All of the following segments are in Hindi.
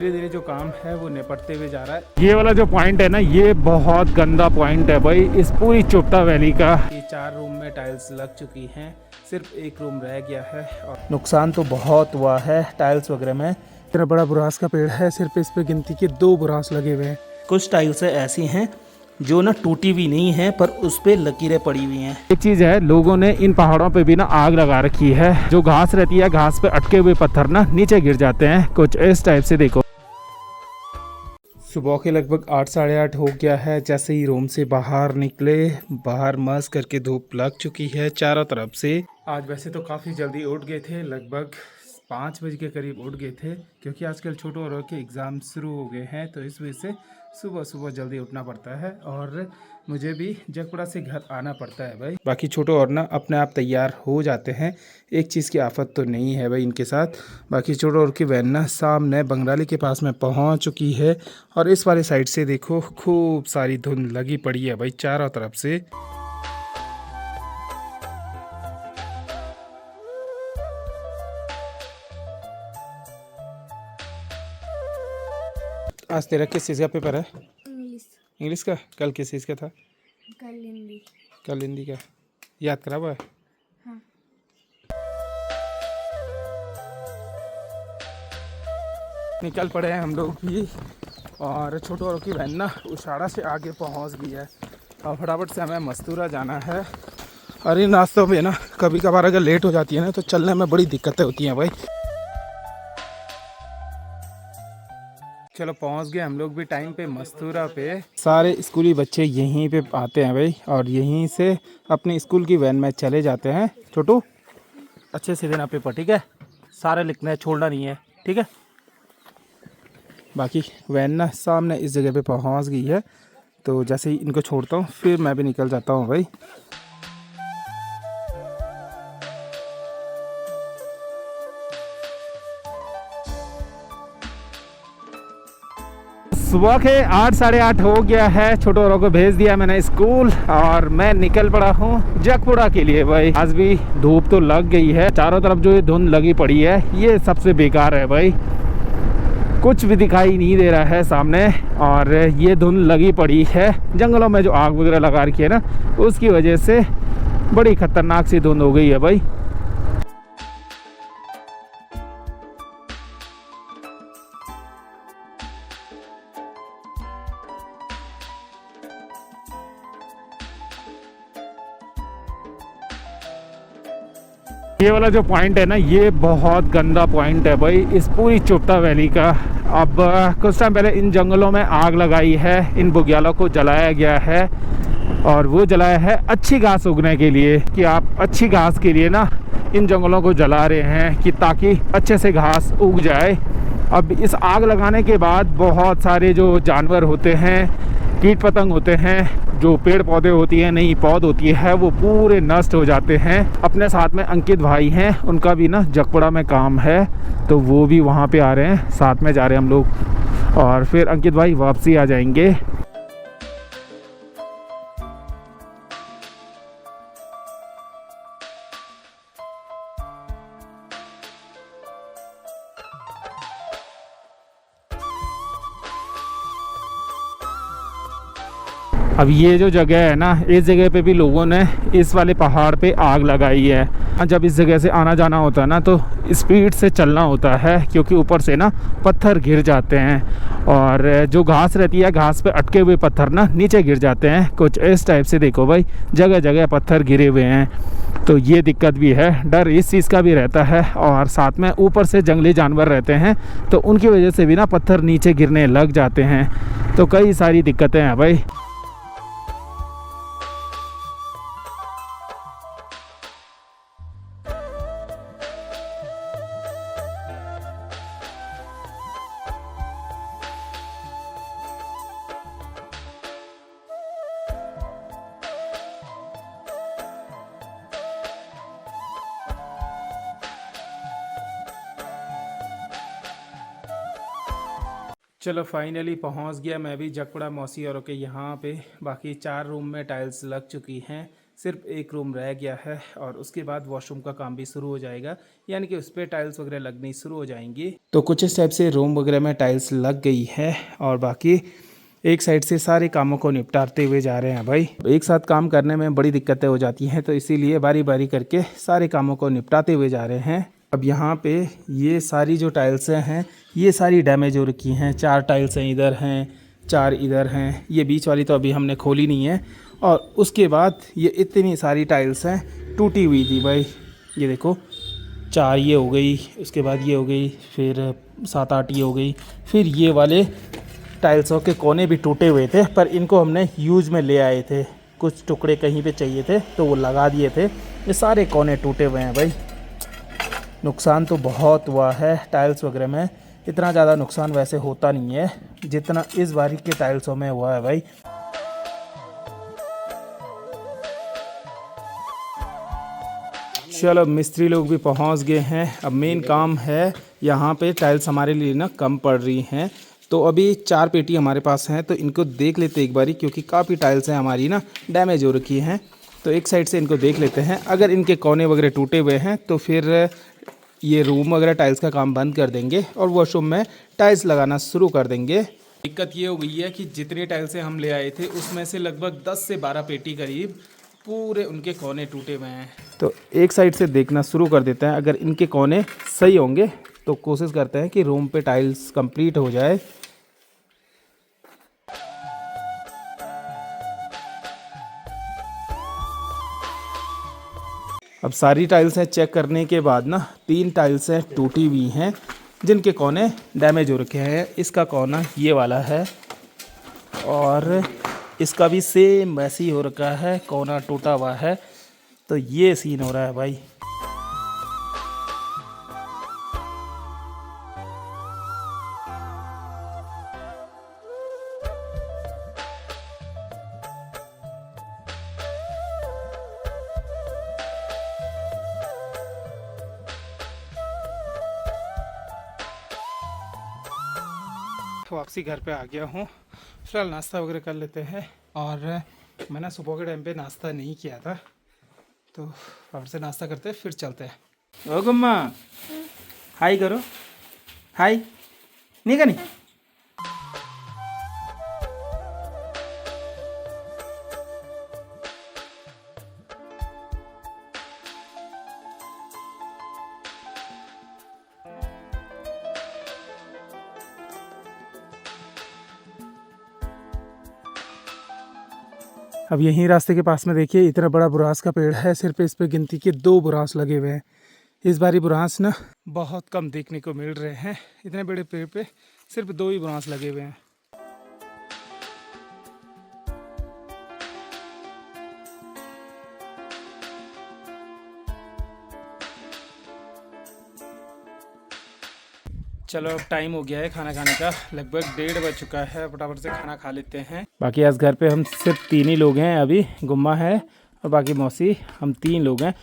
धीरे धीरे जो काम है वो निपटते हुए जा रहा है। ये वाला जो पॉइंट है ना, ये बहुत गंदा पॉइंट है भाई इस पूरी चोपता वैली का। ये 4 रूम में टाइल्स लग चुकी हैं, सिर्फ एक रूम रह गया है और नुकसान तो बहुत हुआ है टाइल्स वगैरह में। इतना बड़ा बुरास का पेड़ है, सिर्फ इस पे गिनती के 2 बुरास लगे हुए हैं। कुछ टाइल्स ऐसी हैं जो ना टूटी हुई नहीं है पर उस पे लकीरें पड़ी हुई हैं। एक चीज है, लोगों ने इन पहाड़ों पे भी ना आग लगा रखी है। जो घास रहती है, घास पे अटके हुए पत्थर ना नीचे गिर जाते हैं, कुछ इस टाइप से। देखो, सुबह के लगभग 8 साढ़े 8 हो गया है। जैसे ही रूम से बाहर निकले, बाहर मस्त करके धूप लग चुकी है चारों तरफ से। आज वैसे तो काफ़ी जल्दी उठ गए थे, लगभग 5 बजे के करीब उठ गए थे, क्योंकि आजकल छोटों और के एग्ज़ाम शुरू हो गए हैं, तो इस वजह से सुबह सुबह जल्दी उठना पड़ता है और मुझे भी जगपुड़ा से घर आना पड़ता है भाई। बाकी छोटो और ना अपने आप तैयार हो जाते हैं, एक चीज़ की आफत तो नहीं है भाई इनके साथ। बाकी छोटो और की वैन ना सामने बंगराली के पास में पहुंच चुकी है और इस वाली साइड से देखो खूब सारी धुंध लगी पड़ी है भाई चारों तरफ से। आज तेरा किस चीज़ का पेपर है? इंग्लिश। इंग्लिश का? कल किस चीज़ का था? कल हिंदी। कल हिंदी का। याद करा हुआ है? हाँ। निकल पड़े हैं हम लोग भी और छोटो और की वैन ना उशाड़ा से आगे पहुंच गई है और फटाफट से हमें मस्तूरा जाना है। और इन रास्तों में ना कभी कभार अगर लेट हो जाती है ना तो चलने में बड़ी दिक्कतें होती हैं भाई। चलो पहुंच गए हम लोग भी टाइम पे मस्तूरा पे। सारे स्कूली बच्चे यहीं पे आते हैं भाई और यहीं से अपनी स्कूल की वैन में चले जाते हैं। छोटू अच्छे से देना पेपर, ठीक है? सारे लिखना है, छोड़ना नहीं है, ठीक है? बाकी वैन ना सामने इस जगह पे पहुंच गई है, तो जैसे ही इनको छोड़ता हूँ फिर मैं भी निकल जाता हूँ भाई। सुबह के 8 साढ़े 8 हो गया है। छोटो औरों को भेज दिया मैंने स्कूल और मैं निकल पड़ा हूँ जगपुड़ा के लिए भाई। आज भी धूप तो लग गई है, चारों तरफ जो ये धुंध लगी पड़ी है ये सबसे बेकार है भाई, कुछ भी दिखाई नहीं दे रहा है सामने। और ये धुंध लगी पड़ी है जंगलों में जो आग वगैरह लगा रखी है ना, उसकी वजह से बड़ी खतरनाक सी धुंध हो गई है भाई। ये वाला जो पॉइंट है ना, ये बहुत गंदा पॉइंट है भाई इस पूरी चोपता वैली का। अब कुछ टाइम पहले इन जंगलों में आग लगाई है, इन बुग्यालों को जलाया गया है और वो जलाया है अच्छी घास उगने के लिए, कि आप अच्छी घास के लिए ना इन जंगलों को जला रहे हैं कि ताकि अच्छे से घास उग जाए। अब इस आग लगाने के बाद बहुत सारे जो जानवर होते हैं, कीट पतंग होते हैं, जो पेड़ पौधे होती हैं, नई पौध होती है, वो पूरे नष्ट हो जाते हैं। अपने साथ में अंकित भाई हैं, उनका भी ना जगपुड़ा में काम है, तो वो भी वहाँ पे आ रहे हैं, साथ में जा रहे हैं हम लोग और फिर अंकित भाई वापसी आ जाएंगे। अब ये जो जगह है ना, इस जगह पे भी लोगों ने इस वाले पहाड़ पे आग लगाई है। जब इस जगह से आना जाना होता है ना तो स्पीड से चलना होता है, क्योंकि ऊपर से ना पत्थर गिर जाते हैं और जो घास रहती है, घास पे अटके हुए पत्थर ना नीचे गिर जाते हैं, कुछ इस टाइप से। देखो भाई जगह जगह पत्थर गिरे हुए हैं, तो ये दिक्कत भी है, डर इस चीज़ का भी रहता है। और साथ में ऊपर से जंगली जानवर रहते हैं, तो उनकी वजह से भी ना पत्थर नीचे गिरने लग जाते हैं, तो कई सारी दिक्कतें हैं भाई। चलो फाइनली पहुंच गया मैं भी जगपुड़ा मौसी औरों के यहाँ पे। बाकी 4 रूम में टाइल्स लग चुकी हैं, सिर्फ एक रूम रह गया है और उसके बाद वॉशरूम का काम भी शुरू हो जाएगा, यानी कि उस पर टाइल्स वगैरह लगनी शुरू हो जाएंगी। तो कुछ इस टाइप से रूम वगैरह में टाइल्स लग गई है और बाकी एक साइड से सारे कामों को निपटाते हुए जा रहे हैं भाई। एक साथ काम करने में बड़ी दिक्कतें हो जाती हैं, तो इसीलिए बारी बारी करके सारे कामों को निपटाते हुए जा रहे हैं। अब यहाँ पे ये सारी जो टाइल्सें हैं ये सारी डैमेज हो रखी हैं। 4 टाइल्सें इधर हैं, 4 इधर हैं, ये बीच वाली तो अभी हमने खोली नहीं है। और उसके बाद ये इतनी सारी टाइल्सें टूटी हुई थी भाई। ये देखो 4 ये हो गई, उसके बाद ये हो गई, फिर 7-8 ये हो गई, फिर ये वाले टाइल्सों के कोने भी टूटे हुए थे, पर इनको हमने यूज़ में ले आए थे। कुछ टुकड़े कहीं पे चाहिए थे तो वो लगा दिए थे। ये सारे कोने टूटे हुए हैं भाई। नुकसान तो बहुत हुआ है टाइल्स वगैरह में। इतना ज़्यादा नुकसान वैसे होता नहीं है जितना इस बारी के टाइल्सों में हुआ है भाई। चलो मिस्त्री लोग भी पहुंच गए हैं। अब मेन काम है, यहाँ पे टाइल्स हमारे लिए ना कम पड़ रही हैं, तो अभी 4 पेटी हमारे पास हैं, तो इनको देख लेते एक बारी, क्योंकि काफ़ी टाइल्स हैं हमारी ना डैमेज हो रखी हैं। तो एक साइड से इनको देख लेते हैं। अगर इनके कोने वगैरह टूटे हुए हैं तो फिर ये रूम वगैरह टाइल्स का काम बंद कर देंगे और वॉशरूम में टाइल्स लगाना शुरू कर देंगे। दिक्कत ये हो गई है कि जितनी टाइल्सें हम ले आए थे उसमें से लगभग 10 से 12 पेटी करीब पूरे उनके कोने टूटे हुए हैं। तो एक साइड से देखना शुरू कर देते हैं। अगर इनके कोने सही होंगे तो कोशिश करते हैं कि रूम पे टाइल्स कंप्लीट हो जाए। अब सारी टाइल्सें चेक करने के बाद ना 3 टाइल्सें टूटी हुई हैं जिनके कोने डैमेज हो रखे हैं। इसका कोना ये वाला है और इसका भी सेम वैसे ही हो रखा है, कोना टूटा हुआ है। तो ये सीन हो रहा है भाई। वापसी घर पे आ गया हूँ। फिलहाल नाश्ता वगैरह कर लेते हैं। और मैंने सुबह के टाइम पे नाश्ता नहीं किया था, तो वापस से नाश्ता करते फिर चलते हैं। ओ गुम्मा, हाय करो, हाय नहीं करनी। अब यहीं रास्ते के पास में देखिए इतना बड़ा बुरांस का पेड़ है। सिर्फ इस पे गिनती के 2 बुरांस लगे हुए हैं। इस बारी बुरांस ना बहुत कम देखने को मिल रहे हैं। इतने बड़े पेड़ पे सिर्फ 2 ही बुरांस लगे हुए हैं। चलो अब टाइम हो गया है खाना खाने का, लगभग 1:30 बज चुका है। फटाफट से खाना खा लेते हैं। बाकी आज घर पे हम सिर्फ 3 ही लोग हैं। अभी गुम्मा है और बाकी मौसी, हम 3 लोग हैं।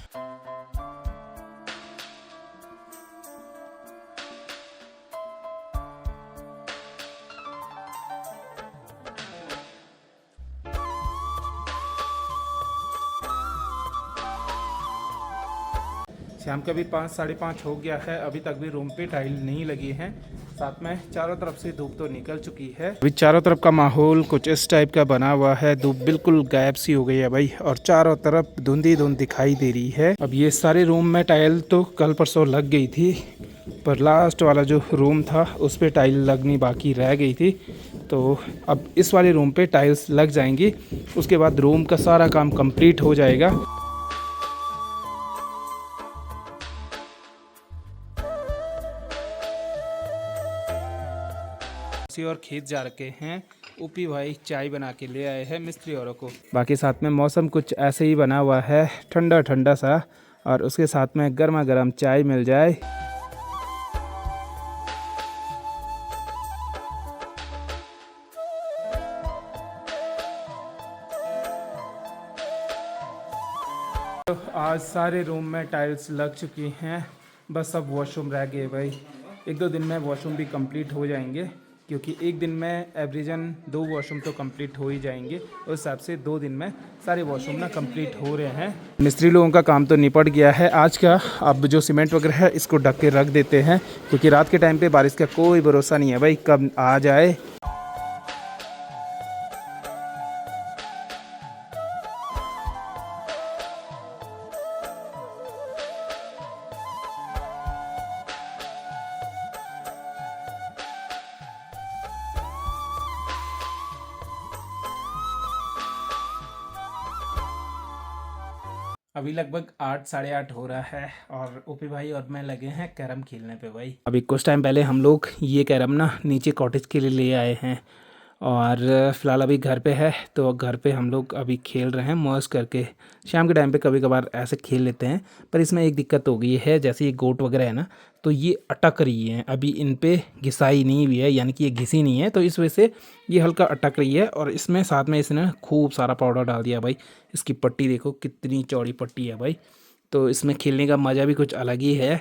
शाम का भी 5 साढ़े 5 हो गया है। अभी तक भी रूम पे टाइल नहीं लगी हैं। साथ में चारों तरफ से धूप तो निकल चुकी है। अभी चारों तरफ का माहौल कुछ इस टाइप का बना हुआ है। धूप बिल्कुल गायब सी हो गई है भाई, और चारों तरफ धुंधी धुंध दिखाई दे रही है। अब ये सारे रूम में टाइल तो कल परसों लग गई थी, पर लास्ट वाला जो रूम था उस पर टाइल लगनी बाकी रह गई थी। तो अब इस वाले रूम पे टाइल्स लग जाएंगी। उसके बाद रूम का सारा काम कंप्लीट हो जाएगा। और खेत जा रखे हैं। ऊपी भाई चाय बना के ले आए हैं मिस्त्री औरों को। बाकी साथ में मौसम कुछ ऐसे ही बना हुआ है, ठंडा ठंडा सा, और उसके साथ में गर्मा गर्म चाय मिल जाए। तो आज सारे रूम में टाइल्स लग चुकी हैं, बस अब वॉशरूम रह गए भाई। 1-2 दिन में वॉशरूम भी कंप्लीट हो जाएंगे क्योंकि एक दिन में एवरेजन 2 वॉशरूम तो कंप्लीट हो ही जाएंगे। उस हिसाब से 2 दिन में सारे वॉशरूम ना कंप्लीट हो रहे हैं। मिस्त्री लोगों का काम तो निपट गया है आज का। अब जो सीमेंट वगैरह है इसको ढक के रख देते हैं, क्योंकि रात के टाइम पे बारिश का कोई भरोसा नहीं है भाई, कब आ जाए। अभी लगभग 8 साढ़े 8 हो रहा है और ओपी भाई और मैं लगे हैं कैरम खेलने पे भाई। अभी कुछ टाइम पहले हम लोग ये कैरम ना नीचे कॉटेज के लिए ले आए हैं और फ़िलहाल अभी घर पे है, तो घर पे हम लोग अभी खेल रहे हैं मौज करके। शाम के टाइम पे कभी कभार ऐसे खेल लेते हैं, पर इसमें एक दिक्कत हो गई है, जैसे ये गोट वगैरह है ना, तो ये अटक रही है, अभी इन पे घिसाई नहीं हुई है, यानी कि ये घिसी नहीं है, तो इस वजह से ये हल्का अटक रही है। और इसमें साथ में इसने खूब सारा पाउडर डाल दिया भाई। इसकी पट्टी देखो कितनी चौड़ी पट्टी है भाई, तो इसमें खेलने का मज़ा भी कुछ अलग ही है।